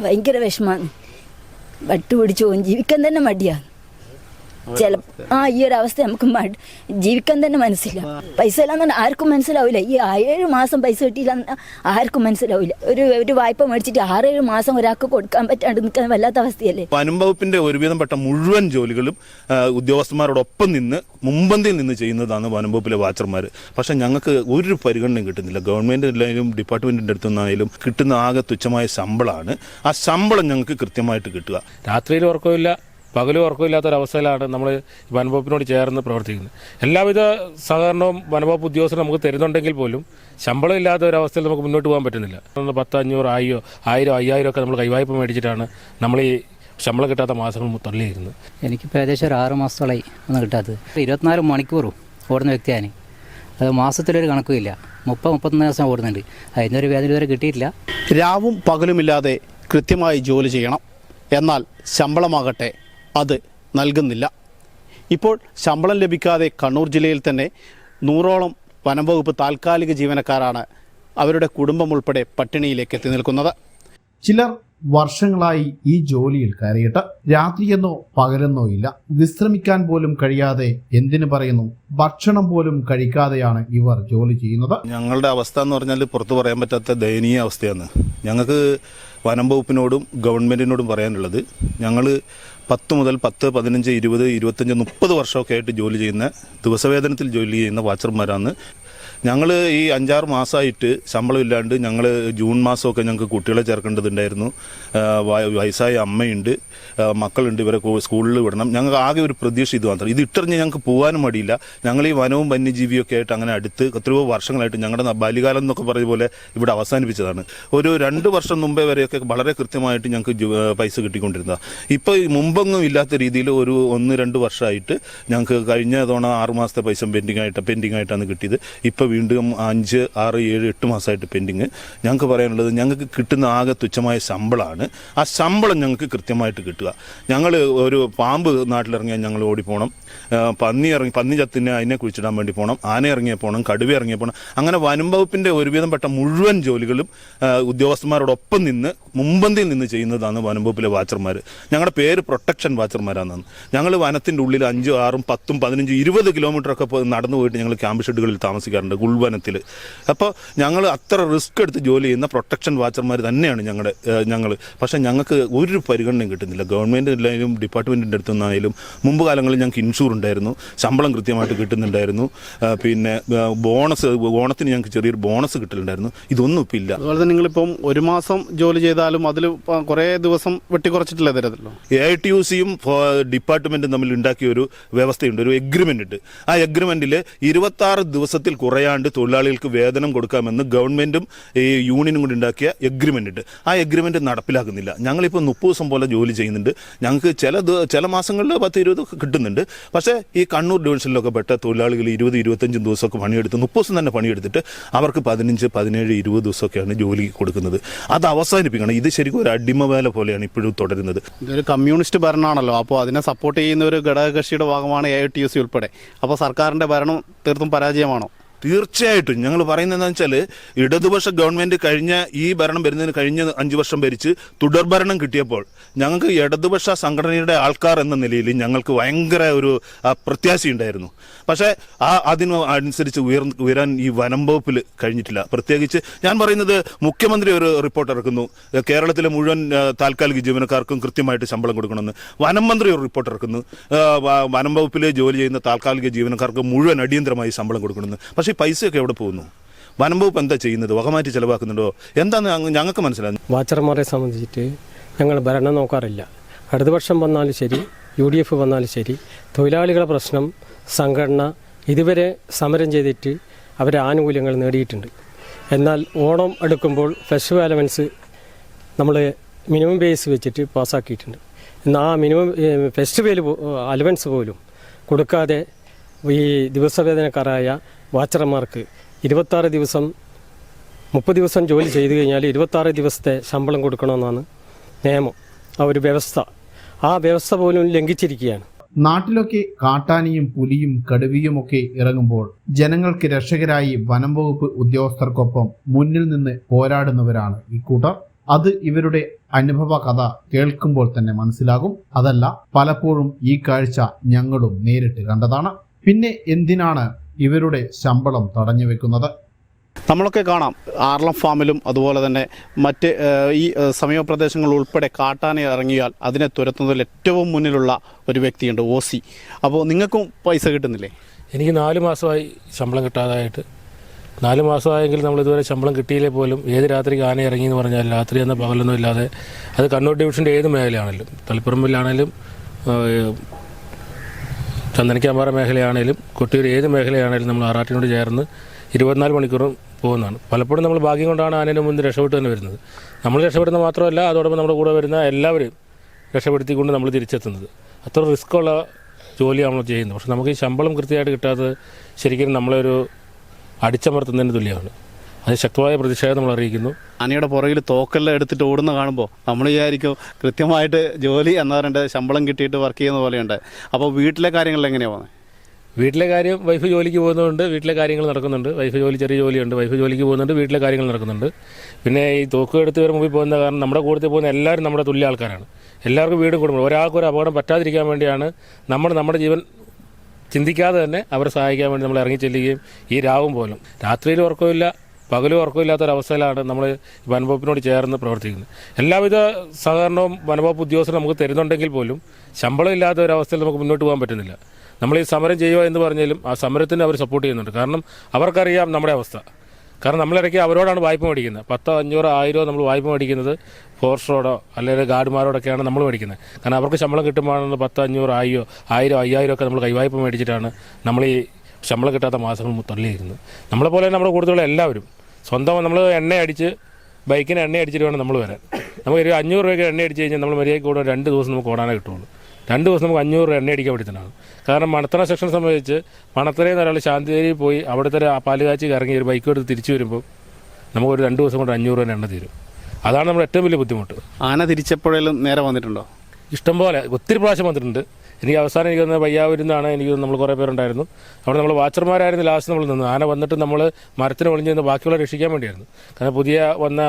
ഭയങ്കര വിഷമാണ്. വട്ടുപിടിച്ച് പോകും, ജീവിക്കാൻ തന്നെ മടിയാണ്. ഈ ഒരു അവസ്ഥ നമുക്ക് ജീവിക്കാൻ തന്നെ മനസ്സില്ല. പൈസ ഇല്ലാന്ന് ആർക്കും മനസ്സിലാവില്ല. ഈ 7 മാസം പൈസ കിട്ടിയില്ല ആർക്കും മനസ്സിലാവില്ല. ഒരു വായ്പ മേടിച്ചിട്ട് 6-7 മാസം ഒരാൾക്ക് കൊടുക്കാൻ പറ്റാണ്ട് നിൽക്കാൻ വല്ലാത്ത അവസ്ഥയല്ലേ. വനം വകുപ്പിന്റെ ഒരുവിധംപ്പെട്ട മുഴുവൻ ജോലികളും ഉദ്യോഗസ്ഥന്മാരോടൊപ്പം നിന്ന് മുമ്പന്തിയിൽ നിന്ന് ചെയ്യുന്നതാണ് വനം വകുപ്പിലെ വാച്ചർമാർ. പക്ഷെ ഞങ്ങൾക്ക് ഒരു പരിഗണനയും കിട്ടുന്നില്ല. ഗവൺമെന്റിലായാലും ഡിപ്പാർട്ട്മെന്റിന്റെ അടുത്തുനിന്നായാലും കിട്ടുന്ന ആകെ തുച്ഛമായ ശമ്പളമാണ്. ആ ശമ്പളം ഞങ്ങൾക്ക് കൃത്യമായിട്ട് കിട്ടുക. രാത്രിയിൽ ഉറക്കമില്ല, പകലും ഉറക്കമില്ലാത്തൊരവസ്ഥയിലാണ് നമ്മൾ വനംവകുപ്പിനോട് ചേർന്ന് പ്രവർത്തിക്കുന്നത്. എല്ലാവിധ സഹകരണവും വനംവകുപ്പ് ഉദ്യോഗസ്ഥർ നമുക്ക് തരുന്നുണ്ടെങ്കിൽ പോലും ശമ്പളം ഇല്ലാത്ത ഒരവസ്ഥയിൽ നമുക്ക് മുന്നോട്ട് പോകാൻ പറ്റുന്നില്ല. 10, 500, 1000, 5000 ഒക്കെ നമ്മൾ കൈവായ്പ മേടിച്ചിട്ടാണ് നമ്മൾ ഈ ശമ്പളം കിട്ടാത്ത മാസങ്ങൾ തള്ളിയിരുന്നത്. എനിക്കിപ്പോൾ ഏകദേശം ഒരു 6 മാസത്തോളായി ഒന്നും കിട്ടാത്തത്. 24 മണിക്കൂറും ഓടുന്ന വ്യക്തിയാണ്. അത് മാസത്തിലൊരു കണക്കുമില്ല. 30-31 ദിവസം ഓടുന്നുണ്ട്. അതിനൊരു വേദന ഇതുവരെ കിട്ടിയിട്ടില്ല. രാവും പകലുമില്ലാതെ കൃത്യമായി ജോലി ചെയ്യണം. എന്നാൽ ശമ്പളമാകട്ടെ അത് നൽകുന്നില്ല. ഇപ്പോൾ ശമ്പളം ലഭിക്കാതെ കണ്ണൂർ ജില്ലയിൽ തന്നെ 100ഓളം വനംവകുപ്പ് താൽക്കാലിക ജീവനക്കാരാണ് അവരുടെ കുടുംബം ഉൾപ്പെടെ പട്ടിണിയിലേക്ക് എത്തി നിൽക്കുന്നത്. ചിലർ വർഷങ്ങളായി ഈ ജോലിയിൽ കയറിയിട്ട് രാത്രിയെന്നോ പകലെന്നോ ഇല്ല. വിശ്രമിക്കാൻ പോലും കഴിയാതെ, എന്തിനു പറയുന്നു, ഭക്ഷണം പോലും കഴിക്കാതെയാണ് ഇവർ ജോലി ചെയ്യുന്നത്. ഞങ്ങളുടെ അവസ്ഥ എന്ന് പറഞ്ഞാൽ പുറത്തു പറയാൻ പറ്റാത്ത ദയനീയ അവസ്ഥയാണ്. ഞങ്ങൾക്ക് വനം വകുപ്പിനോടും ഗവൺമെന്റിനോടും പറയാനുള്ളത്, ഞങ്ങൾ 10 മുതൽ 10, 15, 20, 25, 30 വർഷമൊക്കെ ആയിട്ട് ജോലി ചെയ്യുന്ന, ദിവസവേതനത്തിൽ ജോലി ചെയ്യുന്ന വാച്ചർമാരാണ്. ഞങ്ങൾ ഈ 5-6 മാസമായിട്ട് ശമ്പളം ഇല്ലാണ്ട് ഞങ്ങൾ ജൂൺ മാസമൊക്കെ ഞങ്ങൾക്ക് കുട്ടികളെ ചേർക്കേണ്ടതുണ്ടായിരുന്നു. വയസ്സായ അമ്മയുണ്ട്, മക്കളുണ്ട്, ഇവരെ സ്കൂളിൽ വിടണം. ഞങ്ങൾക്ക് ആകെ ഒരു പ്രതീക്ഷ ഇത് മാത്രം. ഇത് ഇട്ടറിഞ്ഞ് ഞങ്ങൾക്ക് പോകാനും മടിയില്ല. ഞങ്ങൾ ഈ വനവും വന്യജീവിയൊക്കെ ആയിട്ട് അങ്ങനെ അടുത്ത് എത്രയോ വർഷങ്ങളായിട്ട് ഞങ്ങളുടെ ബാല്യകാലം എന്നൊക്കെ പറഞ്ഞ പോലെ ഇവിടെ അവസാനിപ്പിച്ചതാണ്. ഒരു 2 വർഷം മുമ്പേ വരെയൊക്കെ വളരെ കൃത്യമായിട്ട് ഞങ്ങൾക്ക് പൈസ കിട്ടിക്കൊണ്ടിരുന്നതാണ്. ഇപ്പോൾ മുമ്പൊന്നും ഇല്ലാത്ത രീതിയിൽ ഒരു 1-2 വർഷമായിട്ട് ഞങ്ങൾക്ക് കഴിഞ്ഞ തവണ 6 മാസത്തെ പൈസ പെൻഡിങ് ആയിട്ടാണ് കിട്ടിയത്. ഇപ്പോൾ വീണ്ടും 5, 6, 7, 8 മാസമായിട്ട് പെൻഡിങ്. ഞങ്ങൾക്ക് പറയാനുള്ളത്, ഞങ്ങൾക്ക് കിട്ടുന്ന ആകെ തുച്ഛമായ ശമ്പളമാണ്. ആ ശമ്പളം ഞങ്ങൾക്ക് കൃത്യമായിട്ട് കിട്ടുക. ഞങ്ങൾ ഒരു പാമ്പ് നാട്ടിലിറങ്ങിയാൽ ഞങ്ങൾ ഓടിപ്പോണം, പന്നി ചത്തിന് അതിനെ കുഴിച്ചിടാൻ വേണ്ടി പോകണം, ആന ഇറങ്ങിയാൽ പോകണം, കടുവ ഇറങ്ങിയാൽ പോകണം. അങ്ങനെ വനം വകുപ്പിന്റെ ഒരുവിധംപ്പെട്ട മുഴുവൻ ജോലികളും ഉദ്യോഗസ്ഥന്മാരോടൊപ്പം നിന്ന് മുമ്പന്തിയിൽ നിന്ന് ചെയ്യുന്നതാണ് വനം വകുപ്പിലെ വാച്ചർമാർ. ഞങ്ങളുടെ പേര് പ്രൊട്ടക്ഷൻ വാച്ചർമാരാണെന്ന്. ഞങ്ങൾ വനത്തിന്റെ ഉള്ളിൽ 5, 6, 10, 15, 20 കിലോമീറ്ററൊക്കെ നടന്നു പോയിട്ട് ഞങ്ങൾ ക്യാമ്പ് ഷെഡുകളിൽ താമസിക്കാറുണ്ട്, ഉൾവനത്തിൽ. അപ്പോൾ ഞങ്ങൾ അത്ര റിസ്ക് എടുത്ത് ജോലി ചെയ്യുന്ന പ്രൊട്ടക്ഷൻ വാച്ചർമാർ തന്നെയാണ് ഞങ്ങൾ. പക്ഷേ ഞങ്ങൾക്ക് ഒരു പരിഗണനയും കിട്ടുന്നില്ല. ഗവൺമെന്റിലായാലും ഡിപ്പാർട്ട്മെന്റിന്റെ അടുത്തുനിന്നായാലും മുമ്പ് കാലങ്ങളിൽ ഞങ്ങൾക്ക് ഇൻഷൂർ ഉണ്ടായിരുന്നു, ശമ്പളം കൃത്യമായിട്ട് കിട്ടുന്നുണ്ടായിരുന്നു. പിന്നെ ഓണത്തിന് ഞങ്ങൾക്ക് ചെറിയൊരു ബോണസ് കിട്ടലുണ്ടായിരുന്നു. ഇതൊന്നും ഇപ്പം ഇല്ല. അതുപോലെ തന്നെ നിങ്ങളിപ്പം 1 മാസം ജോലി ചെയ്താലും അതിൽ കുറേ ദിവസം വെട്ടിക്കുറച്ചിട്ടില്ല തരത്തില്ലോ. AITUCയും ഡിപ്പാർട്ട്മെന്റും തമ്മിൽ ഉണ്ടാക്കിയ ഒരു വ്യവസ്ഥയുണ്ട്, ഒരു എഗ്രിമെന്റ് ഉണ്ട്. ആ എഗ്രിമെന്റിൽ 26 ദിവസത്തിൽ കുറയാണ്ട് തൊഴിലാളികൾക്ക് വേതനം കൊടുക്കാമെന്ന് ഗവൺമെന്റും ഈ യൂണിയനും കൂടി ഉണ്ടാക്കിയ എഗ്രിമെന്റ് ഉണ്ട്. ആ എഗ്രിമെന്റ് നടപ്പിലാക്കുന്നില്ല. ഞങ്ങളിപ്പോൾ 30 ദിവസം പോലെ ജോലി ചെയ്യുന്നുണ്ട്. ഞങ്ങൾക്ക് ചില മാസങ്ങളിൽ 10-20 കിട്ടുന്നുണ്ട്. പക്ഷേ ഈ കണ്ണൂർ ഡിവിഷനിലൊക്കെ പെട്ട തൊഴിലാളികൾ 20-25 ദിവസമൊക്കെ പണിയെടുത്ത് 30 ദിവസം തന്നെ പണിയെടുത്തിട്ട് അവർക്ക് 15, 17, 20 ദിവസമൊക്കെയാണ് ജോലി കൊടുക്കുന്നത്. അത് അവസാനിപ്പിക്കണം. ഇത് ശരിക്കും ഒരു അടിമവേല പോലെയാണ് ഇപ്പോഴും തുടരുന്നത്. ഇതൊരു കമ്മ്യൂണിസ്റ്റ് ഭരണമാണല്ലോ. അപ്പോൾ അതിനെ സപ്പോർട്ട് ചെയ്യുന്ന ഒരു ഘടകകക്ഷിയുടെ ഭാഗമാണ് AITUC ഉൾപ്പെടെ. അപ്പോൾ സർക്കാരിന്റെ ഭരണം തീർത്തും പരാജയമാണോ? തീർച്ചയായിട്ടും. ഞങ്ങൾ പറയുന്നത് എന്താണെന്ന് വെച്ചാൽ, ഇടതുപക്ഷ ഗവൺമെന്റ് ഈ ഭരണം വരുന്നതിന് കഴിഞ്ഞ 5 വർഷം ഭരിച്ച് തുടർഭരണം കിട്ടിയപ്പോൾ ഞങ്ങൾക്ക് ഇടതുപക്ഷ സംഘടനയുടെ ആൾക്കാർ എന്ന നിലയിൽ ഞങ്ങൾക്ക് ഭയങ്കര ഒരു പ്രത്യാശയുണ്ടായിരുന്നു. പക്ഷേ അതിനനുസരിച്ച് ഉയരാൻ ഈ വനം വകുപ്പിൽ കഴിഞ്ഞിട്ടില്ല. പ്രത്യേകിച്ച് ഞാൻ പറയുന്നത്, മുഖ്യമന്ത്രി ഒരു റിപ്പോർട്ട് ഇറക്കുന്നു, കേരളത്തിലെ മുഴുവൻ താൽക്കാലിക ജീവനക്കാർക്കും കൃത്യമായിട്ട് ശമ്പളം കൊടുക്കണമെന്ന്. വനം മന്ത്രി ഒരു റിപ്പോർട്ട് ഇറക്കുന്നു, വനം വകുപ്പിൽ ജോലി ചെയ്യുന്ന താൽക്കാലിക ജീവനക്കാർക്ക് മുഴുവൻ അടിയന്തരമായി ശമ്പളം കൊടുക്കണമെന്ന്. പക്ഷേ പൈസയൊക്കെ എവിടെ പോകുന്നു? വനം വകുപ്പ് എന്താ ചെയ്യുന്നത്? വകമാറ്റി ചെലവാക്കുന്നുണ്ടോ? എന്താന്ന് ഞങ്ങൾക്ക് മനസ്സിലാകുന്നു. വാച്ചർമാരെ സംബന്ധിച്ചിട്ട് ഞങ്ങൾ ഭരണം നോക്കാറില്ല. ഇടതുപക്ഷം വന്നാലും ശരി, UDF വന്നാലും ശരി, തൊഴിലാളികളുടെ പ്രശ്നം സംഘടന ഇതുവരെ സമരം ചെയ്തിട്ട് അവരെ ആനുകൂല്യങ്ങൾ നേടിയിട്ടുണ്ട്. എന്നാൽ ഓണം അടുക്കുമ്പോൾ ഫെസ്റ്റിവൽ അലവൻസ് നമ്മൾ മിനിമം ബേസ് വെച്ചിട്ട് പാസ്സാക്കിയിട്ടുണ്ട്. എന്നാൽ ആ മിനിമം ഫെസ്റ്റിവൽ അലവൻസ് പോലും കൊടുക്കാതെ ഈ ദിവസവേതനക്കാരായ വാച്ചർമാർക്ക് 26 ദിവസം 30 ദിവസം ജോലി ചെയ്തു കഴിഞ്ഞാൽ 26 ദിവസത്തെ ശമ്പളം കൊടുക്കണമെന്നാണ് നിയമം. ആ ഒരു വ്യവസ്ഥ, ആ വ്യവസ്ഥ പോലും ലംഘിച്ചിരിക്കുകയാണ്. നാട്ടിലൊക്കെ കാട്ടാനിയും പുലിയും കടുവയുമൊക്കെ ഇറങ്ങുമ്പോൾ ജനങ്ങൾക്ക് രക്ഷകരായി വനം വകുപ്പ് ഉദ്യോഗസ്ഥർക്കൊപ്പം മുന്നിൽ നിന്ന് പോരാടുന്നവരാണ് ഇക്കൂട്ടർ. അത് ഇവരുടെ അനുഭവ കഥ കേൾക്കുമ്പോൾ തന്നെ മനസ്സിലാകും. അതല്ല, പലപ്പോഴും ഈ കാഴ്ച ഞങ്ങളും നേരിട്ട് കണ്ടതാണ്. പിന്നെ എന്തിനാണ് ഇവരുടെ ശമ്പളം തടഞ്ഞു വെക്കുന്നത്? നമ്മളൊക്കെ കാണാം ആർളം ഫാമിലും അതുപോലെ തന്നെ മറ്റ് ഈ സമീപപ്രദേശങ്ങൾ ഉൾപ്പെടെ കാട്ടാന ഇറങ്ങിയാൽ അതിനെ തുരത്തുന്നതിൽ ഏറ്റവും മുന്നിലുള്ള ഒരു വ്യക്തിയുണ്ട്, OC. അപ്പോൾ നിങ്ങൾക്കും പൈസ കിട്ടുന്നില്ലേ? എനിക്ക് 4 മാസമായി ശമ്പളം കിട്ടാതായിട്ട്. 4 മാസമായെങ്കിൽ നമ്മളിതുവരെ ശമ്പളം കിട്ടിയില്ലേ പോലും. ഏത് രാത്രിക്ക് ആന ഇറങ്ങി എന്ന് പറഞ്ഞാൽ രാത്രി എന്ന പകലൊന്നും ഇല്ലാതെ, അത് കണ്ണൂർ ഡിവിഷൻ്റെ ഏത് മേഖലയാണെങ്കിലും, തളിപ്പറമ്പിലാണേലും ചന്ദനക്കാമ്പാറ മേഖലയാണേലും കൊട്ടിയൂർ ഏത് മേഖലയാണേലും നമ്മൾ ആറാട്ടിനോട് ചേർന്ന് 24 മണിക്കൂറും പോകുന്നതാണ്. പലപ്പോഴും നമ്മൾ ഭാഗ്യം കൊണ്ടാണ് ആനേനെ മുന്നിൽ രക്ഷപ്പെട്ട് തന്നെ വരുന്നത്. നമ്മൾ രക്ഷപ്പെടുന്ന മാത്രമല്ല, അതോടൊപ്പം നമ്മുടെ കൂടെ വരുന്ന എല്ലാവരും രക്ഷപ്പെടുത്തിക്കൊണ്ട് നമ്മൾ തിരിച്ചെത്തുന്നത്. അത്ര റിസ്ക്കുള്ള ജോലിയാണ് നമ്മൾ ചെയ്യുന്നത്. പക്ഷെ നമുക്ക് ഈ ശമ്പളം കൃത്യമായിട്ട് കിട്ടാത്തത് ശരിക്കും നമ്മളൊരു അടിച്ചമർത്തുന്നതിന് തുല്യമാണ്. അത് ശക്തമായ പ്രതിഷേധം നമ്മൾ അറിയിക്കുന്നു. ആനയുടെ പുറകിൽ തോക്കെല്ലാം എടുത്തിട്ട് ഓടുന്ന കാണുമ്പോൾ നമ്മൾ വിചാരിക്കും കൃത്യമായിട്ട് ജോലി എന്ന് പറയേണ്ടത് ശമ്പളം കിട്ടിയിട്ട് വർക്ക് ചെയ്യുന്ന പോലെയുണ്ട്. അപ്പോൾ വീട്ടിലെ കാര്യങ്ങളിൽ എങ്ങനെയാണ് പോകുന്നത്? വീട്ടിലെ കാര്യം, വൈഫ് ജോലിക്ക് പോകുന്നതുകൊണ്ട് വീട്ടിലെ കാര്യങ്ങൾ നടക്കുന്നുണ്ട്. വൈഫ് ജോലി ചെറിയ ജോലിയുണ്ട്, വൈഫ് ജോലിക്ക് പോകുന്നുണ്ട്, വീട്ടിലെ കാര്യങ്ങൾ നടക്കുന്നുണ്ട്. പിന്നെ ഈ തോക്ക് എടുത്ത് വരെ മുമ്പിൽ പോകുന്ന കാരണം നമ്മുടെ കൂട്ടത്തിൽ പോകുന്ന എല്ലാവരും നമ്മുടെ തുല്യ ആൾക്കാരാണ്. എല്ലാവർക്കും വീടും കുടുംബം. ഒരാൾക്കും ഒരു അപകടം പറ്റാതിരിക്കാൻ വേണ്ടിയാണ് നമ്മുടെ ജീവൻ ചിന്തിക്കാതെ തന്നെ അവരെ സഹായിക്കാൻ വേണ്ടി നമ്മൾ ഇറങ്ങി ചെല്ലുകയും ഈ രാവും പോലും രാത്രിയിൽ ഉറക്കമില്ല, പകലും ഉറക്കമില്ലാത്തൊരവസ്ഥയിലാണ് നമ്മൾ വനംവകുപ്പിനോട് ചേർന്ന് പ്രവർത്തിക്കുന്നത്. എല്ലാവിധ സഹകരണവും വനംവകുപ്പ് ഉദ്യോഗസ്ഥർ നമുക്ക് തരുന്നുണ്ടെങ്കിൽ പോലും ശമ്പളം ഇല്ലാത്ത ഒരവസ്ഥയിൽ നമുക്ക് മുന്നോട്ട് പോകാൻ പറ്റുന്നില്ല. നമ്മൾ ഈ സമരം ചെയ്യുക എന്ന് പറഞ്ഞാലും ആ സമരത്തിന് അവർ സപ്പോർട്ട് ചെയ്യുന്നുണ്ട്. കാരണം അവർക്കറിയാം നമ്മുടെ അവസ്ഥ. കാരണം നമ്മളിടയ്ക്ക് അവരോടാണ് വായ്പ മേടിക്കുന്നത്. 10, 500, 1000 നമ്മൾ വായ്പ മേടിക്കുന്നത് ഫോറസ്റ്ററോടോ അല്ലെങ്കിൽ ഗാർഡുമാരോടൊക്കെയാണ് നമ്മൾ മേടിക്കുന്നത്. കാരണം അവർക്ക് ശമ്പളം കിട്ടുമ്പോഴാണ് 10, 500, 1000, 5000 ഒക്കെ നമ്മൾ കൈവായ്പ മേടിച്ചിട്ടാണ് നമ്മൾ ഈ ശമ്പളം കിട്ടാത്ത മാസങ്ങൾ തള്ളിയിരിക്കുന്നത്. നമ്മളെപ്പോലെ നമ്മുടെ കൂടുതലുള്ള എല്ലാവരും സ്വന്തം നമ്മൾ എണ്ണ അടിച്ച് ബൈക്കിന് എണ്ണ അടിച്ചിട്ട് വേണം നമ്മൾ വരാൻ. നമുക്ക് ഒരു 500 രൂപയ്ക്ക് എണ്ണ അടിച്ച് കഴിഞ്ഞാൽ നമ്മൾ മര്യാദയ്ക്ക് കൂടെ 2 ദിവസം നമുക്ക് ഓടാനേ കിട്ടുള്ളൂ. 2 ദിവസം നമുക്ക് 500 രൂപ എണ്ണ അടിക്കാൻ പറ്റുന്നതാണ്. കാരണം മണത്തറ സെക്ഷൻ സംബന്ധിച്ച് മണത്തറയിൽ നിന്ന് ഒരാൾ ശാന്തിയേരി പോയി അവിടുത്തെ പാലുകാച്ചി ഇറങ്ങി ഒരു ബൈക്ക് എടുത്ത് തിരിച്ചു വരുമ്പോൾ നമുക്കൊരു 2 ദിവസം കൊണ്ട് 500 രൂപ എണ്ണ തീരും. അതാണ് നമ്മുടെ ഏറ്റവും വലിയ ബുദ്ധിമുട്ട്. ആന തിരിച്ചപ്പോഴേലും നേരെ വന്നിട്ടുണ്ടോ? ഇഷ്ടംപോലെ ഒത്തിരി പ്രാവശ്യം വന്നിട്ടുണ്ട്. എനിക്ക് അവസാനം എനിക്ക് തോന്നുന്നത് പയ്യാവൂരിന്നാണ് എനിക്ക് നമ്മൾ കുറേ പേരുണ്ടായിരുന്നു. അവിടെ നമ്മൾ വാച്ചർമാരായിരുന്നു ലാസ്റ്റ് നമ്മൾ നിന്ന്. ആന വന്നിട്ട് നമ്മൾ മരത്തിന് ഒളിഞ്ഞ് നിന്ന് ബാക്കിയുള്ള രക്ഷിക്കാൻ വേണ്ടിയായിരുന്നു. കാരണം പുതിയ വന്ന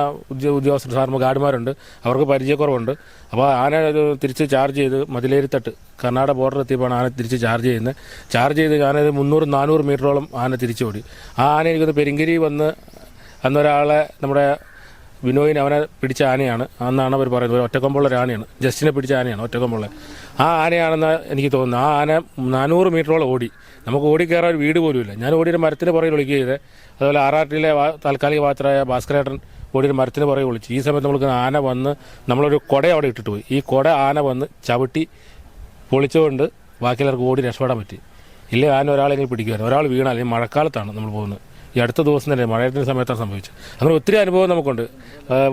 ഉദ്യോഗസ്ഥർ സാർമാർ ഗാർഡുമാരുണ്ട്, അവർക്ക് പരിചയക്കുറവുണ്ട്. അപ്പോൾ ആന തിരിച്ച് ചാർജ് ചെയ്ത് മതിലേരിത്തട്ട് കർണാടക ബോർഡർ എത്തിയപ്പോൾ ആന തിരിച്ച് ചാർജ് ചെയ്ത് ഞാനത് 300-400 മീറ്ററോളം ആന തിരിച്ചോടി. ആ ആന എനിക്കൊന്ന് പെരിങ്കരി വന്ന് അന്നൊരാളെ നമ്മുടെ വിനോയിന് അവനെ പിടിച്ച ആനയാണ് അന്നാണ് അവർ പറയുന്നത്. ഒറ്റക്കൊമ്പുള്ള ഒരു ആനയാണ്, ജസ്റ്റിനെ പിടിച്ച ആനയാണ് ഒറ്റക്കൊമ്പുള്ള. ആ ആനയാണെന്ന് എനിക്ക് തോന്നുന്നു. ആ ആന 400 മീറ്ററോളം ഓടി. നമുക്ക് ഓടിക്കയറാൻ ഒരു വീട് പോലുമില്ല. ഞാൻ ഓടിയൊരു മരത്തിന് പുറകിൽ ഒളിക്കുക ചെയ്തത്. അതുപോലെ ആറാട്ടിലെ താൽക്കാലിക വാച്ചറായ ഭാസ്കരേട്ടൻ ഓടിയൊരു മരത്തിന് പുറകെ ഒളിച്ചു. ഈ സമയത്ത് നമുക്ക് ആന വന്ന് നമ്മളൊരു കുട അവിടെ ഇട്ടിട്ട് പോയി. ഈ കുട ആന വന്ന് ചവിട്ടി പൊളിച്ചുകൊണ്ട് ബാക്കിയുള്ളവർക്ക് ഓടി രക്ഷപ്പെടാൻ പറ്റി. ഇല്ലേ ആന ഒരാളെങ്കിലും പിടിക്കുമായിരുന്നു. ഒരാൾ വീണാൽ അല്ലെങ്കിൽ മഴക്കാലത്താണ് നമ്മൾ പോകുന്നത്. ഈ അടുത്ത ദിവസം തന്നെ മഴയത്തിൻ്റെ സമയത്താണ് സംഭവിച്ചത്. അങ്ങനെ ഒത്തിരി അനുഭവം നമുക്കുണ്ട്.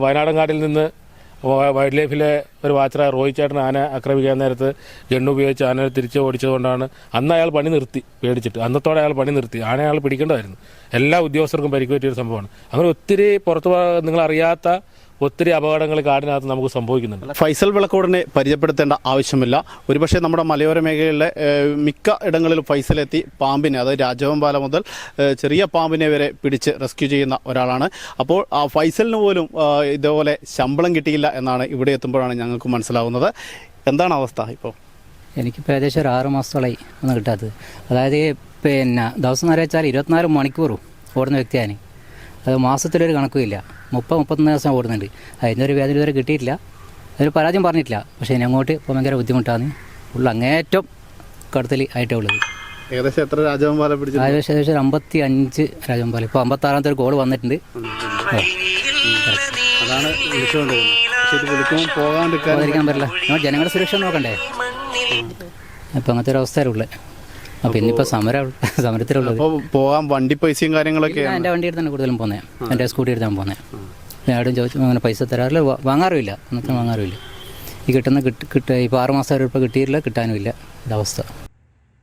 വയനാടൻകാട്ടിൽ നിന്ന് വൈൽഡ് ലൈഫിലെ ഒരു വാച്ചറായ റോയ് ചേട്ടൻ ആന ആക്രമിക്കാൻ നേരത്ത് ഗണ്ണു ഉപയോഗിച്ച് ആനയെ തിരിച്ച് ഓടിച്ചതുകൊണ്ടാണ് അന്ന് അയാൾ പണി നിർത്തി പേടിച്ചിട്ട്. അന്നത്തോടെ അയാൾ പണി നിർത്തി. ആന അയാൾ പിടിക്കേണ്ടതായിരുന്നു. എല്ലാ ഉദ്യോഗസ്ഥർക്കും പരിക്ക് പറ്റിയൊരു സംഭവമാണ്. അങ്ങനെ ഒത്തിരി പുറത്ത് നിങ്ങളറിയാത്ത ഒത്തിരി അപകടങ്ങൾ കാടിനകത്ത് നമുക്ക് സംഭവിക്കുന്നുണ്ട്. ഫൈസൽ വിളക്കോടിനെ പരിചയപ്പെടുത്തേണ്ട ആവശ്യമില്ല. ഒരുപക്ഷെ നമ്മുടെ മലയോര മേഖലയിലെ മിക്ക ഇടങ്ങളിലും ഫൈസലെത്തി പാമ്പിനെ, അതായത് രാജവെമ്പാല മുതൽ ചെറിയ പാമ്പിനെ വരെ പിടിച്ച് റെസ്ക്യൂ ചെയ്യുന്ന ഒരാളാണ്. അപ്പോൾ ആ ഫൈസലിന് പോലും ഇതേപോലെ ശമ്പളം കിട്ടിയില്ല എന്നാണ് ഇവിടെ എത്തുമ്പോഴാണ് ഞങ്ങൾക്ക് മനസ്സിലാവുന്നത്. എന്താണ് അവസ്ഥ ഇപ്പോൾ? എനിക്കിപ്പോൾ ഏകദേശം ഒരു 6 മാസത്തോളായി ഒന്നും കിട്ടാത്തത്. അതായത് ദിവസം എന്ന് വെച്ചാൽ 24 മണിക്കൂറും ഓടുന്ന വ്യക്തിയാണ്. അത് മാസത്തിലൊരു കണക്കുമില്ല. 30-31 ദിവസം ഓടുന്നുണ്ട്. അതിനൊരു വേദന ഇതുവരെ കിട്ടിയിട്ടില്ല. അതൊരു പരാജയം പറഞ്ഞിട്ടില്ല. പക്ഷേ ഇനി അങ്ങോട്ട് ഇപ്പോൾ ഭയങ്കര ബുദ്ധിമുട്ടാണ്. ഉള്ള അങ്ങേറ്റം കടത്തൽ ആയിട്ടേ ഉള്ളത്. ഏകദേശം എത്ര രാജവെമ്പാല പിടിച്ചു? ഏകദേശം 55 രാജവെമ്പാല. ഇപ്പോൾ 56ാമത്തെ ഒരു ഗോൾ വന്നിട്ടുണ്ട്. അതാണ് പോകാതിരിക്കാൻ പറ്റില്ല. നമ്മൾ ജനങ്ങളുടെ സുരക്ഷ നോക്കണ്ടേ? ഇപ്പം അങ്ങനത്തെ ഒരു അവസ്ഥയിലുള്ളത്. അപ്പം ഇന്നിപ്പോൾ സമരത്തിലുള്ളത്. പോകാൻ വണ്ടി പൈസയും കാര്യങ്ങളൊക്കെ? എൻ്റെ വണ്ടി എടുത്താണ് കൂടുതലും പോകുന്നത്. എൻ്റെ സ്കൂട്ടി എടുത്താണ് പോകുന്നത്. ആരും ചോദിച്ചു അങ്ങനെ പൈസ തരാറില്ല, വാങ്ങാറുമില്ല. അന്നത്തെ വാങ്ങാറുമില്ല. ഈ ഇപ്പോൾ 6 മാസം ഇപ്പോൾ കിട്ടിയിട്ടില്ല, കിട്ടാനുമില്ല. ഇതവസ്ഥ.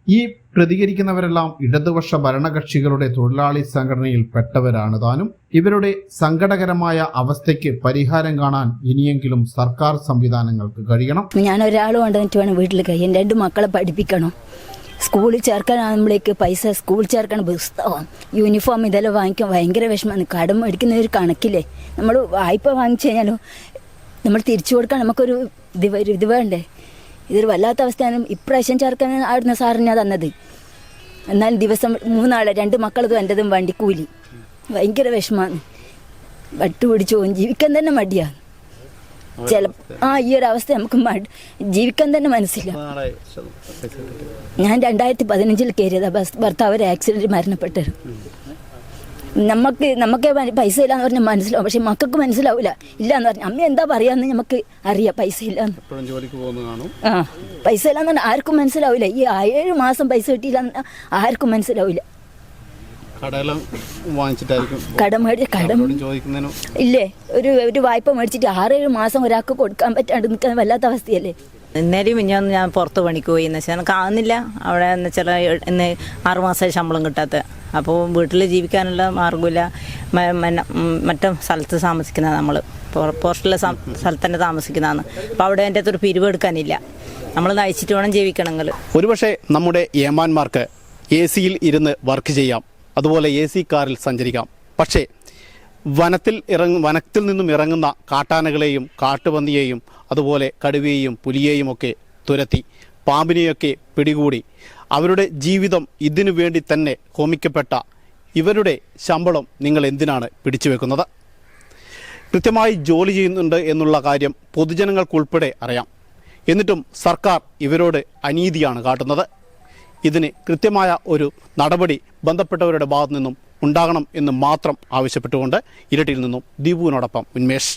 ഈ പ്രതികരിക്കുന്നവരെല്ലാം ഇടതുപക്ഷ ഭരണകക്ഷികളുടെ തൊഴിലാളി സംഘടനയിൽ പെട്ടവരാണ് താനും. ഇവരുടെ സങ്കടകരമായ അവസ്ഥയ്ക്ക് പരിഹാരം കാണാൻ ഇനിയെങ്കിലും സർക്കാർ സംവിധാനങ്ങൾക്ക് കഴിയണം. ഞാൻ ഒരാൾ കൊണ്ടുവന്നിട്ട് വേണം വീട്ടിൽ കഴിയാൻ. 2 മക്കളെ പഠിപ്പിക്കണം. സ്കൂളിൽ ചേർക്കാനാകുമ്പോഴേക്ക് പൈസ, സ്കൂളിൽ ചേർക്കാൻ പുസ്തകം, യൂണിഫോം ഇതെല്ലാം വാങ്ങിക്കാൻ ഭയങ്കര വിഷമമാണ്. കടം മേടിക്കുന്ന ഒരു കണക്കില്ലേ, നമ്മൾ വായ്പ വാങ്ങിച്ചു കഴിഞ്ഞാലോ നമ്മൾ തിരിച്ചു കൊടുക്കാൻ നമുക്കൊരു ഇത് വേണ്ടേ. ഇതൊരു വല്ലാത്ത അവസ്ഥയാണ്. ഇപ്രാവശ്യം ചേർക്കാൻ ആടുന്ന സാറിനാ തന്നത്. എന്നാൽ ദിവസം 3 ആളെ 2 മക്കളതും എൻ്റെതും വണ്ടിക്കൂലി. ഭയങ്കര വിഷമമാണ്. വട്ടുപിടിച്ച് ജീവിക്കാൻ തന്നെ മടിയാണ്. ഈ ഒരു അവസ്ഥ നമുക്ക് ജീവിക്കാൻ തന്നെ മനസ്സില്ല. ഞാൻ 2015 കയറിയതാ. ഭർത്താവ് ഒരു ആക്സിഡന്റ് മരണപ്പെട്ടത്. നമുക്ക് പൈസ ഇല്ലാന്ന് പറഞ്ഞാൽ മനസ്സിലാവും, പക്ഷെ മക്കൾക്ക് മനസ്സിലാവില്ല. ഇല്ലാന്ന് പറഞ്ഞാൽ അമ്മ എന്താ പറയാന്ന് നമുക്ക് അറിയാം. പൈസ ഇല്ലാന്ന്, പൈസ ഇല്ലാന്ന് പറഞ്ഞാൽ ആർക്കും മനസ്സിലാവില്ല. ഈ 7 മാസം പൈസ കിട്ടിയില്ല ആർക്കും മനസ്സിലാവില്ല. കടം ഇല്ലേ, ഒരു വായ്പ മേടിച്ചിട്ട് 6-7 മാസം ഒരാൾക്ക് കൊടുക്കാൻ പറ്റാണ്ട് നിൽക്കാൻ വല്ലാത്ത അവസ്ഥയല്ലേ. ഇന്നേരം മിഞ്ഞാന്ന് ഞാൻ പുറത്ത് പണിക്ക് പോയി എന്ന് വെച്ചാൽ എനിക്ക് ആകുന്നില്ല. അവിടെ എന്ന് വെച്ചാൽ ഇന്ന് 6 മാസമായി ശമ്പളം കിട്ടാത്ത. അപ്പോൾ വീട്ടിൽ ജീവിക്കാനുള്ള മാർഗ്ഗമില്ല. മറ്റേ സ്ഥലത്ത് താമസിക്കുന്നതാണ്, നമ്മൾ പോസ്റ്റിലെ സ്ഥലത്ത് തന്നെ താമസിക്കുന്നതാണ്. അപ്പോൾ അവിടെ എൻ്റെ അടുത്തൊരു പിരിവ് എടുക്കാനില്ല. നമ്മൾ നയിച്ചിട്ട് വേണം ജീവിക്കണമെങ്കിൽ. ഒരുപക്ഷെ നമ്മുടെ ഏമാന്മാർക്ക് AC-യിൽ ഇരുന്ന് വർക്ക് ചെയ്യാം, അതുപോലെ AC കാറിൽ സഞ്ചരിക്കാം. പക്ഷേ വനത്തിൽ നിന്നും ഇറങ്ങുന്ന കാട്ടാനകളെയും കാട്ടുപന്നിയെയും അതുപോലെ കടുവയെയും പുലിയെയും ഒക്കെ തുരത്തി പാമ്പിനെയൊക്കെ പിടികൂടി അവരുടെ ജീവിതം ഇതിനു വേണ്ടി തന്നെ ഹോമിക്കപ്പെട്ട ഇവരുടെ ശമ്പളം നിങ്ങൾ എന്തിനാണ് പിടിച്ചു വെക്കുന്നത്? കൃത്യമായി ജോലി ചെയ്യുന്നുണ്ട് എന്നുള്ള കാര്യം പൊതുജനങ്ങൾക്കുൾപ്പെടെ അറിയാം. എന്നിട്ടും സർക്കാർ ഇവരോട് അനീതിയാണ് കാട്ടുന്നത്. ഇതിന് കൃത്യമായ ഒരു നടപടി ബന്ധപ്പെട്ടവരുടെ ഭാഗത്തു നിന്നും ഉണ്ടാകണം എന്ന് മാത്രം ആവശ്യപ്പെട്ടുകൊണ്ട് ഇരട്ടിയിൽ നിന്നും ദീപുവിനോടൊപ്പം ഉന്മേഷ്.